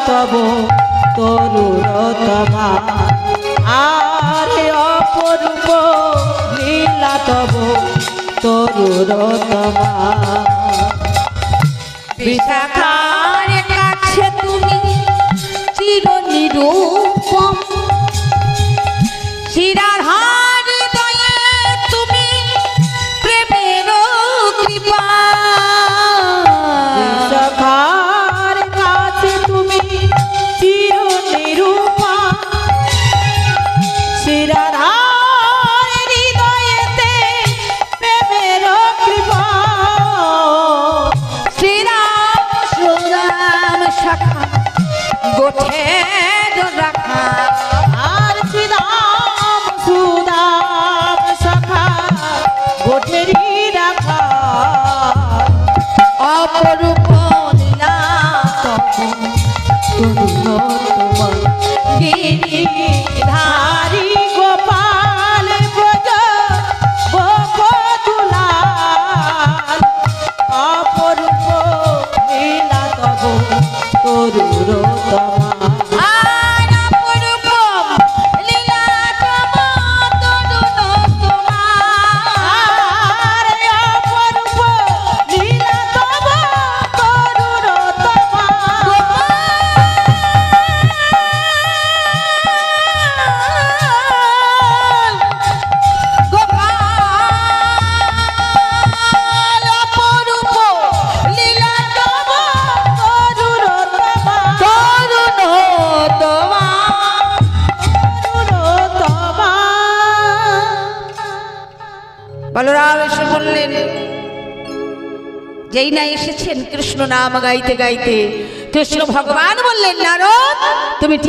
তব তরুরতমা আরে অপরূপ লীলা তব তরুরতমা বিশাখার কাছে তুমি চির নিরূপম শিরার হৃদয়ে তুমি প্রেমের কৃপা বিশাখার কাছে তুমি চির নিরূপা শিরাধার হৃদয়েতে প্রেমের কৃপা শ্রীরাম সুরাম শাখা গোঠের রাখা আর শ্রীরাম সুদাম সখা গোঠেরি রাখা অপরূপ লীলা তোমার গিরিধারী হরি গোপাল ব্রজ গোপদুলাল অপরূপ লীলা তব তরুরতমা আর অপরূপ লীলা তব তরুণতমা আর অপরূপ লীলা তব তরুরতমা গোপাল অপরূপ লীলা তব তরুরতমা তরুণতমা তরুরতমা বলরাম এসে বললেন, যেই না এসেছেন কৃষ্ণ নাম গাইতে গাইতে, কৃষ্ণ ভগবান বললেন, নারদ তুমি